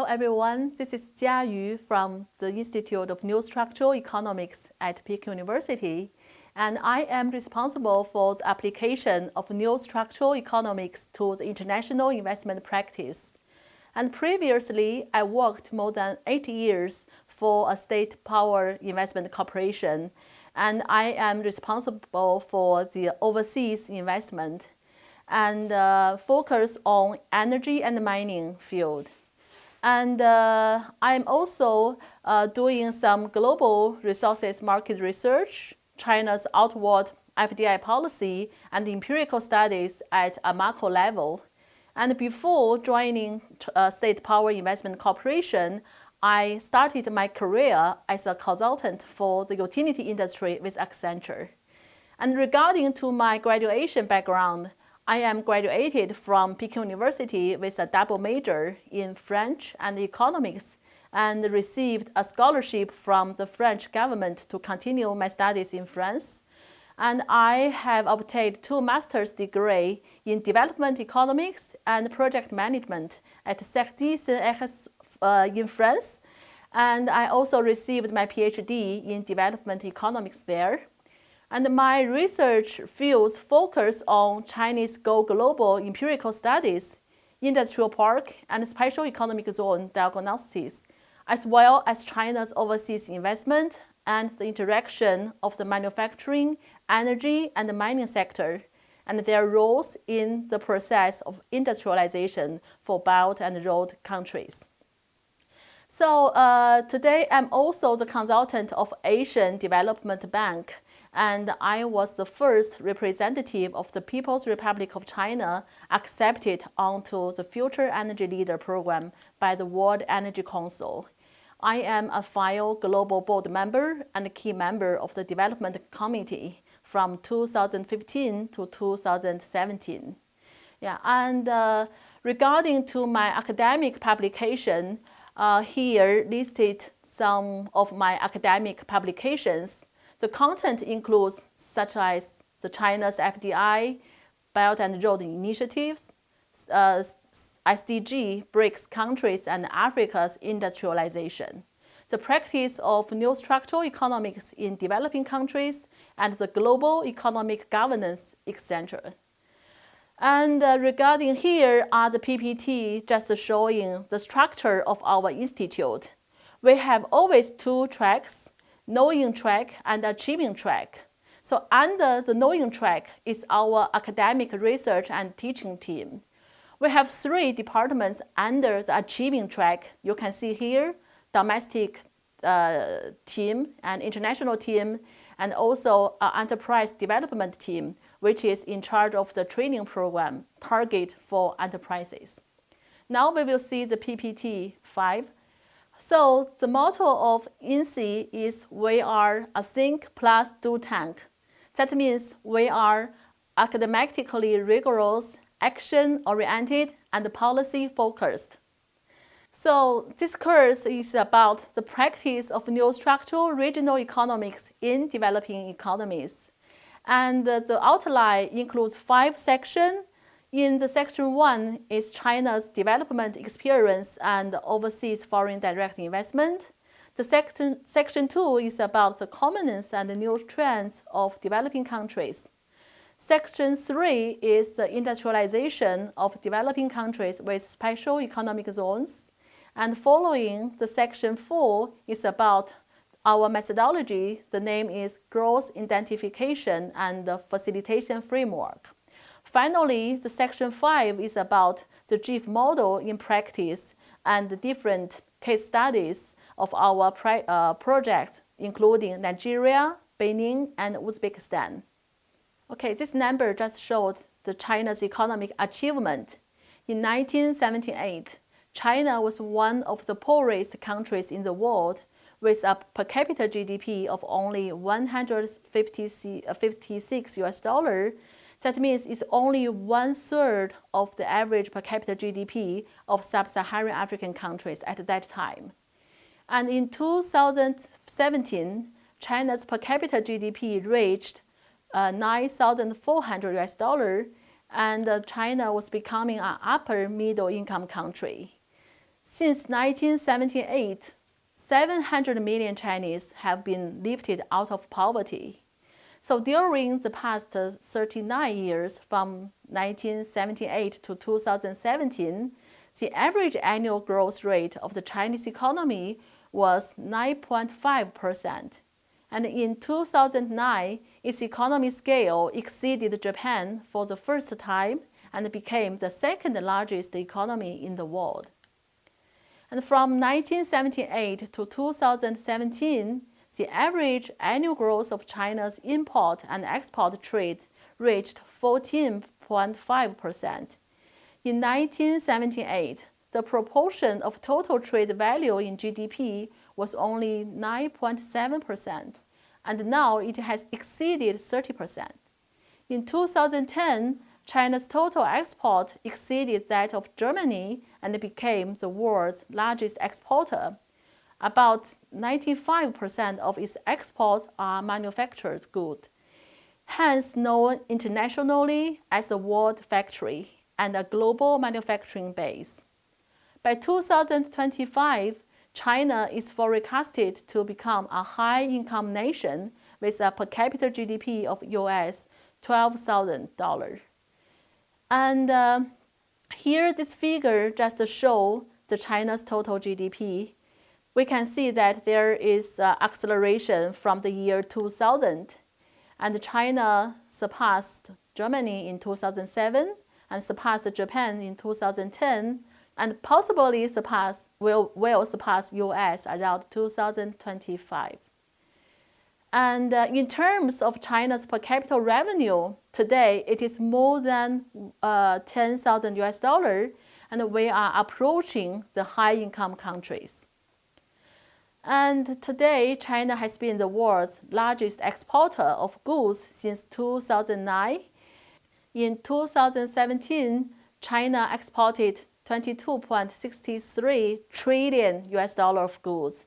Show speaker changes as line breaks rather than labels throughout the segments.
everyone. This is Jia Yu from the Institute of New Structural Economics at Peking University, and I am responsible for the application of new structural economics to the international investment practice. And previously, I worked more than 8 years for a state power investment corporation, and I am responsible for the overseas investment and focus on energy and mining field. And I'm also doing some global resources market research, China's outward OFDI policy, and empirical studies at a macro level. And before joining State Power Investment Corporation, I started my career as a consultant for the utility industry with Accenture. And regarding to my graduation background, I am graduated from Peking University with a double major in French and economics and received a scholarship from the French government to continue my studies in France. And I have obtained 2 master's degrees in development economics and project management at CERDI CNRS in France. And I also received my PhD in development economics there. And my research fields focus on Chinese Go Global empirical studies, industrial park, and special economic zone diagnosis, as well as China's overseas investment and the interaction of the manufacturing, energy, and the mining sector, and their roles in the process of industrialization for Belt and Road countries. So today I'm also the consultant of Asian Development Bank, and I was the first representative of the People's Republic of China accepted onto the Future Energy Leader program by the World Energy Council. I am a FILE Global Board member and a key member of the Development Committee from 2015 to 2017. Yeah, and regarding to my academic publication, here listed some of my academic publications. The content includes such as the China's FDI, Belt and Road Initiatives, SDG, BRICS countries, and Africa's industrialization, the practice of new structural economics in developing countries, and the global economic governance, etc. And regarding here are the PPT just showing the structure of our institute. We have always 2 tracks, knowing track and achieving track. So under the knowing track is our academic research and teaching team. We have 3 departments under the achieving track. You can see here, domestic team and international team, and also enterprise development team, which is in charge of the training program, target for enterprises. Now we will see the PPT 5. So the motto of INSEE is we are a think plus do tank. That means we are academically rigorous, action-oriented, and policy-focused. So this course is about the practice of new structural regional economics in developing economies. And the outline includes 5 sections. In the section 1 is China's development experience and overseas foreign direct investment. The section 2 is about the commonness and the new trends of developing countries. Section 3 is the industrialization of developing countries with special economic zones. And following the section 4 is about our methodology. The name is Growth Identification and the Facilitation Framework. Finally, the section 5 is about the GIF model in practice and the different case studies of our projects, including Nigeria, Benin, and Uzbekistan. Okay, this number just showed the China's economic achievement. In 1978, China was one of the poorest countries in the world with a per capita GDP of only $156 US. That means it's only 1/3 of the average per capita GDP of sub-Saharan African countries at that time. And in 2017, China's per capita GDP reached $9,400 US, and China was becoming an upper middle income country. Since 1978, 700 million Chinese have been lifted out of poverty. So during the past 39 years, from 1978 to 2017, the average annual growth rate of the Chinese economy was 9.5%. And in 2009, its economy scale exceeded Japan for the first time and became the second largest economy in the world. And from 1978 to 2017, the average annual growth of China's import and export trade reached 14.5%. In 1978, the proportion of total trade value in GDP was only 9.7%, and now it has exceeded 30%. In 2010, China's total export exceeded that of Germany and became the world's largest exporter. About 95% of its exports are manufactured goods, hence known internationally as a world factory and a global manufacturing base. By 2025, China is forecasted to become a high-income nation with a per capita GDP of US $12,000. And here, this figure just shows the China's total GDP. We can see that there is acceleration from the year 2000, and China surpassed Germany in 2007 and surpassed Japan in 2010, and possibly will surpass US around 2025. And in terms of China's per capita revenue, today it is more than 10,000 US dollars, and we are approaching the high-income countries. And today, China has been the world's largest exporter of goods since 2009. In 2017, China exported 22.63 trillion US dollar of goods.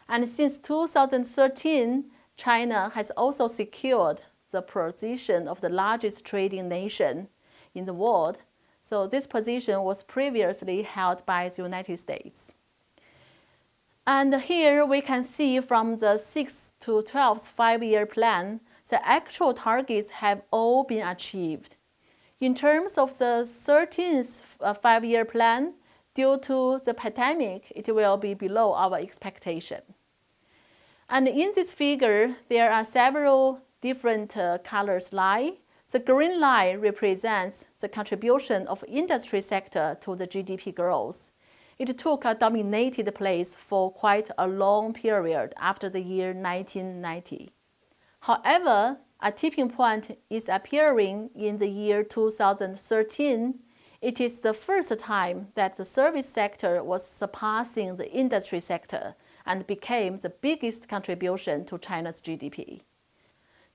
And since 2013, China has also secured the position of the largest trading nation in the world. So this position was previously held by the United States. And here we can see from the 6th to 12th five-year plan, the actual targets have all been achieved. In terms of the 13th five-year plan, due to the pandemic, it will be below our expectation. And in this figure, there are several different colors line. The green line represents the contribution of industry sector to the GDP growth. It took a dominated place for quite a long period after the year 1990. However, a tipping point is appearing in the year 2013. It is the first time that the service sector was surpassing the industry sector and became the biggest contribution to China's GDP.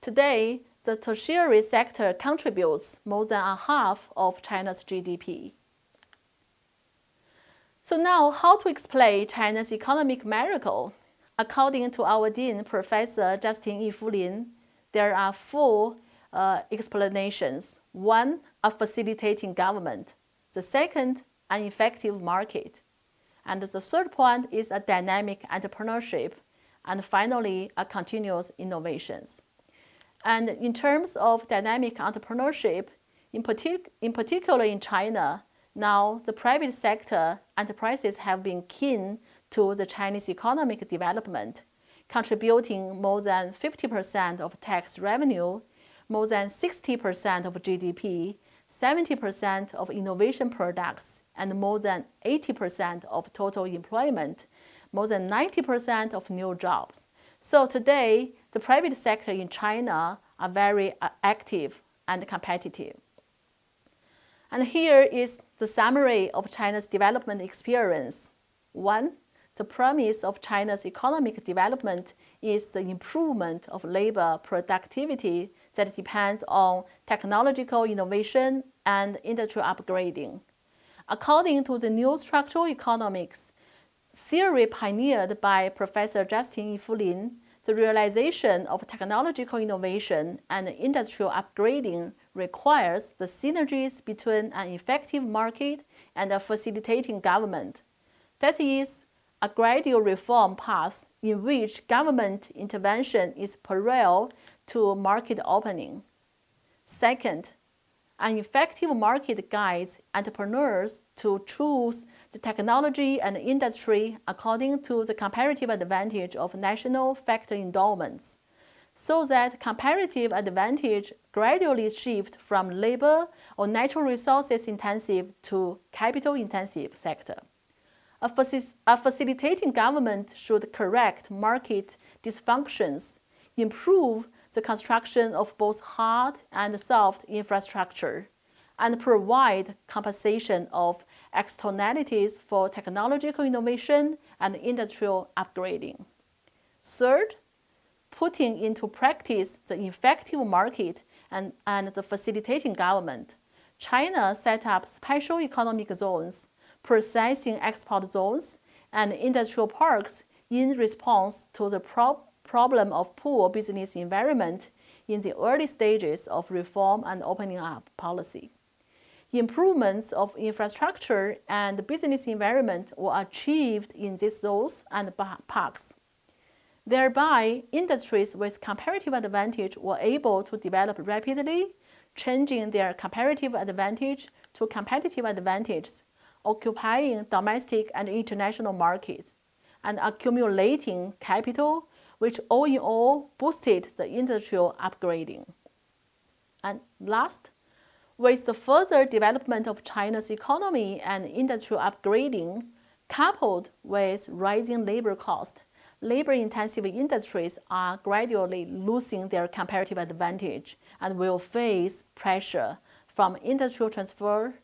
Today, the tertiary sector contributes more than a half of China's GDP. So now, how to explain China's economic miracle? According to our Dean, Professor Justin Yifu Lin, there are four explanations. One, a facilitating government. The second, an effective market. And the third point is a dynamic entrepreneurship. And finally, a continuous innovations. And in terms of dynamic entrepreneurship, in particular in China, now the private sector enterprises have been keen to the Chinese economic development, contributing more than 50% of tax revenue, more than 60% of GDP, 70% of innovation products, and more than 80% of total employment, more than 90% of new jobs. So today, the private sector in China are very active and competitive. And here is the summary of China's development experience. One, the premise of China's economic development is the improvement of labor productivity that depends on technological innovation and industrial upgrading. According to the new structural economics theory pioneered by Professor Justin Yifu Lin, the realization of technological innovation and industrial upgrading requires the synergies between an effective market and a facilitating government. That is a gradual reform path in which government intervention is parallel to market opening. Second, an effective market guides entrepreneurs to choose the technology and industry according to the comparative advantage of national factor endowments, so that comparative advantage gradually shift from labor or natural resources intensive to capital intensive sector. A facilitating government should correct market dysfunctions, improve the construction of both hard and soft infrastructure, and provide compensation of externalities for technological innovation and industrial upgrading. Third, putting into practice the effective market and the facilitating government, China set up special economic zones, processing export zones, and industrial parks in response to the problem of poor business environment in the early stages of reform and opening up policy. Improvements of infrastructure and business environment were achieved in these zones and parks. Thereby, industries with comparative advantage were able to develop rapidly, changing their comparative advantage to competitive advantages, occupying domestic and international markets, and accumulating capital, which all in all boosted the industrial upgrading. And last, with the further development of China's economy and industrial upgrading, coupled with rising labor costs, labor-intensive industries are gradually losing their comparative advantage and will face pressure from industrial transfer.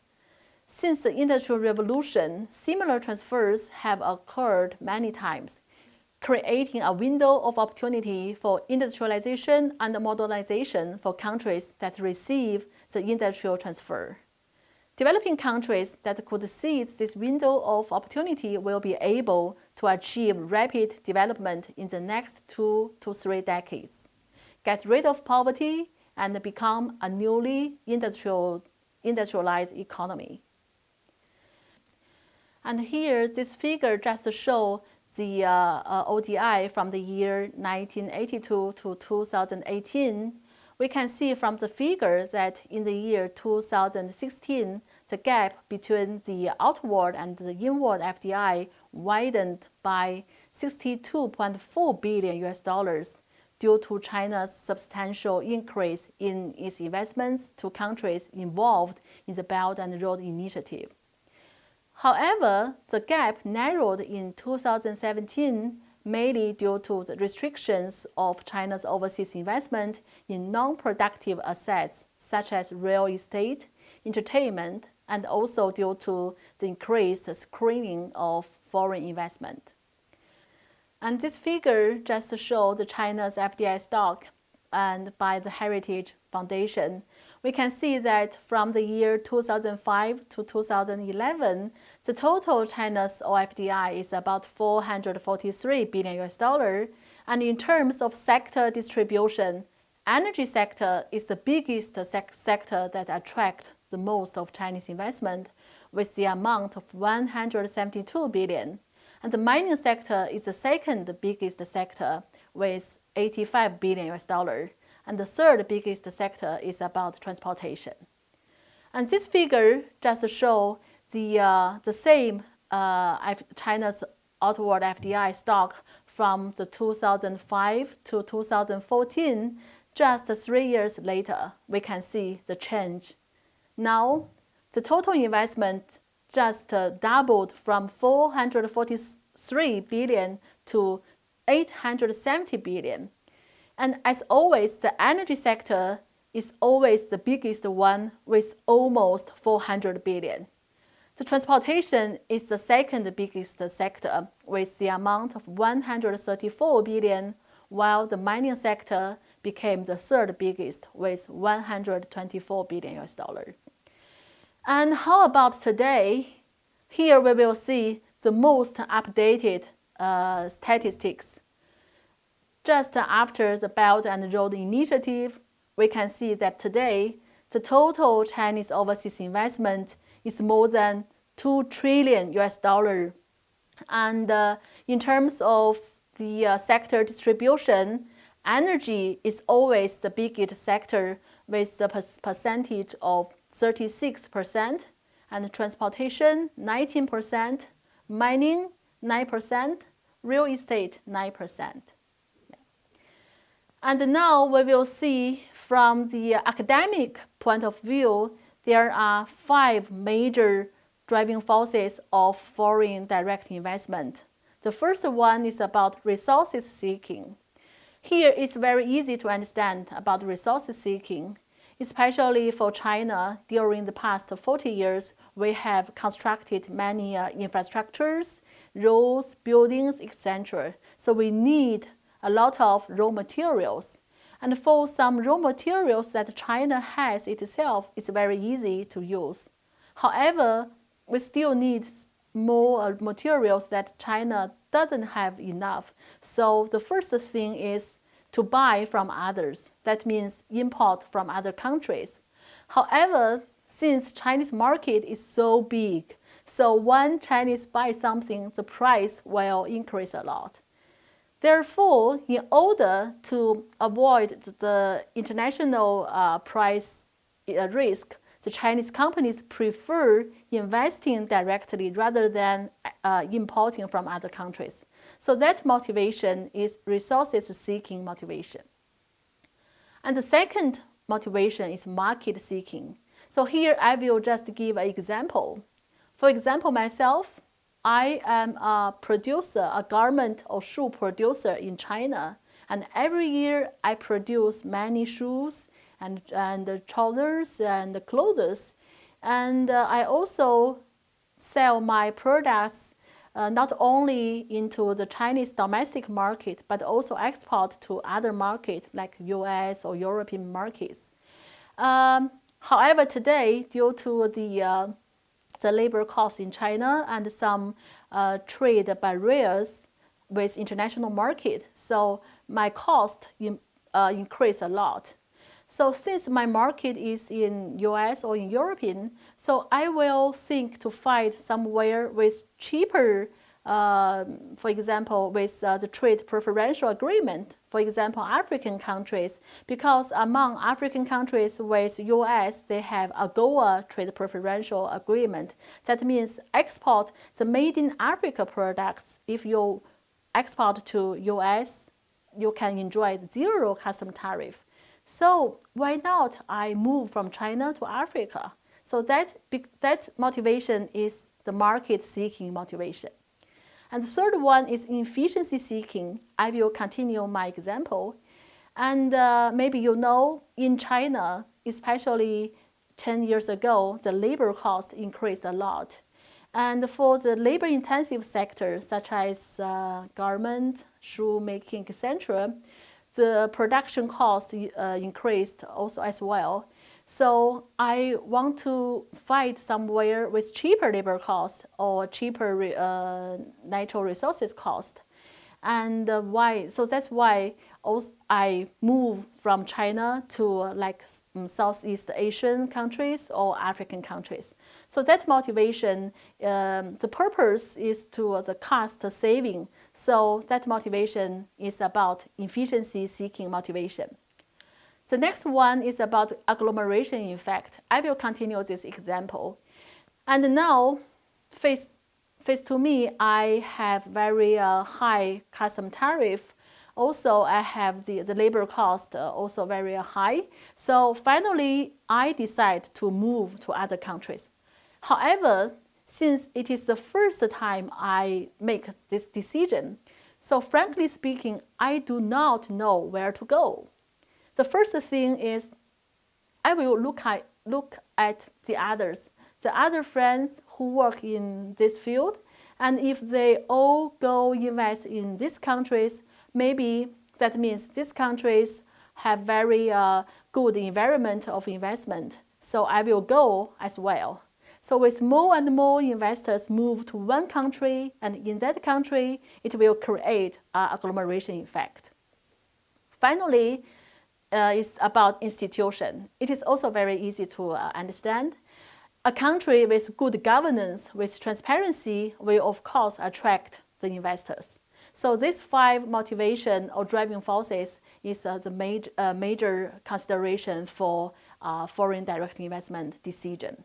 Since the Industrial Revolution, similar transfers have occurred many times, creating a window of opportunity for industrialization and modernization for countries that receive the industrial transfer. Developing countries that could seize this window of opportunity will be able to achieve rapid development in the next 2 to 3 decades, get rid of poverty, and become a newly industrialized economy. And here, this figure just shows the ODI from the year 1982 to 2018. We can see from the figure that in the year 2016, the gap between the outward and the inward FDI widened by $62.4 billion due to China's substantial increase in its investments to countries involved in the Belt and Road Initiative. However, the gap narrowed in 2017 mainly due to the restrictions of China's overseas investment in non-productive assets such as real estate, entertainment, and also due to the increased screening of foreign investment. And this figure just shows China's FDI stock and by the Heritage Foundation. We can see that from the year 2005 to 2011, the total China's OFDI is about $443 billion. And in terms of sector distribution, energy sector is the biggest sector that attracts the most of Chinese investment with the amount of $172 billion. And the mining sector is the second biggest sector with $85 billion. And the third biggest sector is about transportation. And this figure just shows the same China's outward FDI stock from the 2005 to 2014. Just 3 years later, we can see the change. Now, the total investment just doubled from $443 billion to $870 billion. And as always, the energy sector is always the biggest one with almost $400 billion. The transportation is the second biggest sector with the amount of $134 billion, while the mining sector became the third biggest with $124 billion. And how about today? Here we will see the most updated statistics. Just after the Belt and Road Initiative, we can see that today, the total Chinese overseas investment is more than $2 trillion. And in terms of the sector distribution, energy is always the biggest sector with the percentage of 36%, and transportation 19%, mining 9%, real estate 9%. And now we will see from the academic point of view, there are 5 major driving forces of foreign direct investment. The first one is about resources seeking. Here it's very easy to understand about resources seeking, especially for China. During the past 40 years, we have constructed many infrastructures, roads, buildings, etc. So we need a lot of raw materials. And for some raw materials that China has itself, it's very easy to use. However, we still need more materials that China doesn't have enough. So the first thing is to buy from others. That means import from other countries. However, since Chinese market is so big, so when Chinese buy something, the price will increase a lot. Therefore, in order to avoid the international price risk, the Chinese companies prefer investing directly rather than importing from other countries. So that motivation is resources seeking motivation. And the second motivation is market seeking. So here I will just give an example. For example, myself, I am a producer, a garment or shoe producer in China. And every year I produce many shoes and trousers and clothes. And I also sell my products not only into the Chinese domestic market, but also export to other markets like US or European markets. However, today, due to the labor costs in China and some trade barriers with international market, so my cost increased a lot. So since my market is in US or in European, so I will think to find somewhere with cheaper, for example, with the trade preferential agreement, for example, African countries, because among African countries with US, they have AGOA trade preferential agreement. That means export the made in Africa products. If you export to US, you can enjoy 0 custom tariff. So why not I move from China to Africa? So that motivation is the market seeking motivation. And the third one is efficiency seeking. I will continue my example. And maybe you know, in China, especially 10 years ago, the labor cost increased a lot. And for the labor intensive sector, such as garment, shoe making, etc., the production cost increased also as well. So I want to find somewhere with cheaper labor cost or cheaper natural resources cost. And why? So that's why also I move from China to like Southeast Asian countries or African countries. So that motivation, the purpose is to the cost saving. So that motivation is about efficiency seeking motivation. The next one is about agglomeration effect. I will continue this example. And now, face to me, I have very high custom tariff. Also, I have the labor cost also very high. So finally, I decide to move to other countries. However, since it is the first time I make this decision, so frankly speaking, I do not know where to go. The first thing is I will look at the others, the other friends who work in this field, and if they all go invest in these countries, maybe that means these countries have very good environment of investment. So I will go as well. So with more and more investors move to one country, and in that country, it will create an agglomeration effect. Finally, it's about institution. It is also very easy to understand. a country with good governance, with transparency, will of course attract the investors. So these 5 motivation or driving forces is the major consideration for foreign direct investment decision.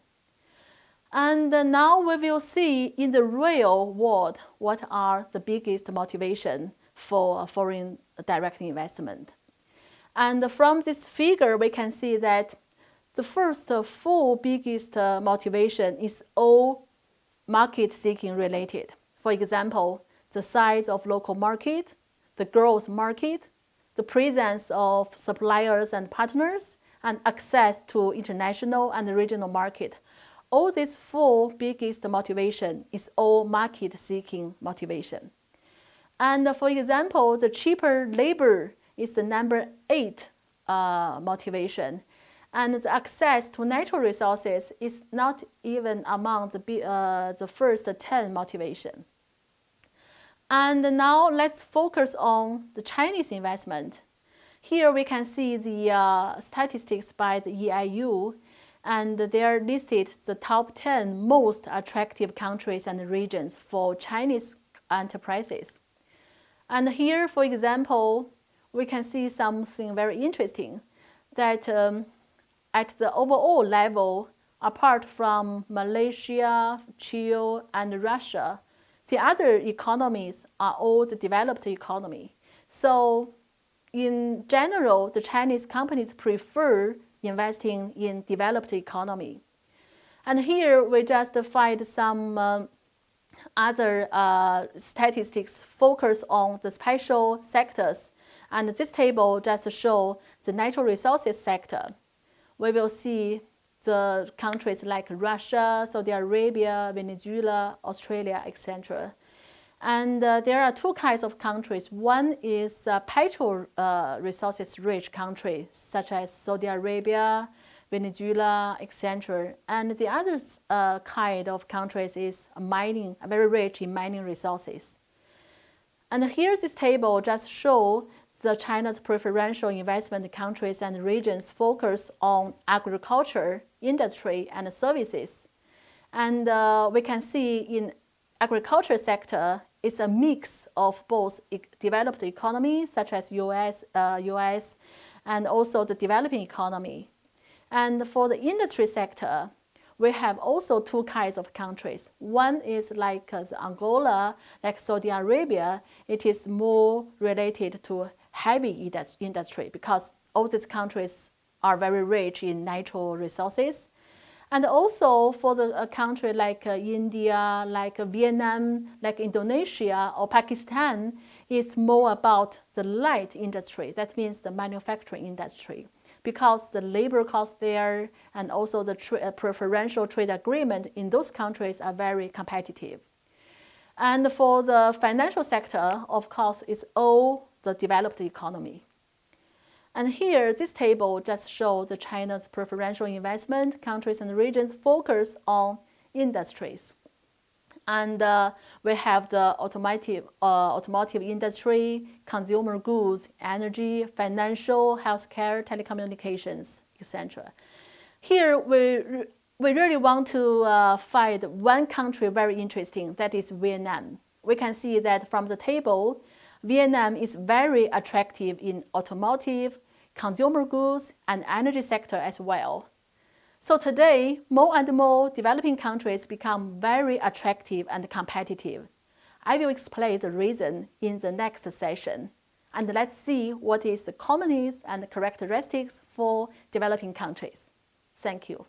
And now we will see in the real world what are the biggest motivation for foreign direct investment. And from this figure, we can see that the first 4 biggest motivation is all market seeking related. For example, the size of local market, the growth market, the presence of suppliers and partners, and access to international and regional market. All these 4 biggest motivation is all market seeking motivation. And for example, the cheaper labor is the number 8 motivation. And the access to natural resources is not even among the first 10 motivation. And now let's focus on the Chinese investment. Here we can see the statistics by the EIU, and they are listed the top 10 most attractive countries and regions for Chinese enterprises. And here, for example, we can see something very interesting, that at the overall level, apart from Malaysia, Chile, and Russia, the other economies are all the developed economy. So in general, the Chinese companies prefer investing in developed economy. And here we just find some other statistics focus on the special sectors. And this table just shows the natural resources sector. We will see the countries like Russia, Saudi Arabia, Venezuela, Australia, etc. And there are 2 kinds of countries. One is petrol resources rich countries, such as Saudi Arabia, Venezuela, etc. And the other kind of countries is mining, very rich in mining resources. And here this table just shows the China's preferential investment countries and regions focus on agriculture, industry, and services. And we can see in agriculture sector, it's a mix of both developed economy, such as US, and also the developing economy. And for the industry sector, we have also 2 kinds of countries. One is like Angola, like Saudi Arabia. It is more related to heavy industry because all these countries are very rich in natural resources. And also for a country like India, like Vietnam, like Indonesia or Pakistan, it's more about the light industry. That means the manufacturing industry, because the labor costs there and also the preferential trade agreement in those countries are very competitive. And for the financial sector, of course, it's all the developed economy. And here, this table just shows the China's preferential investment countries and regions focus on industries. And we have the automotive industry, consumer goods, energy, financial, healthcare, telecommunications, etc. Here, we really want to find one country very interesting, that is Vietnam. We can see that from the table, Vietnam is very attractive in automotive, consumer goods, and energy sector as well. So today, more and more developing countries become very attractive and competitive. I will explain the reason in the next session. And let's see what is the commonness and characteristics for developing countries. Thank you.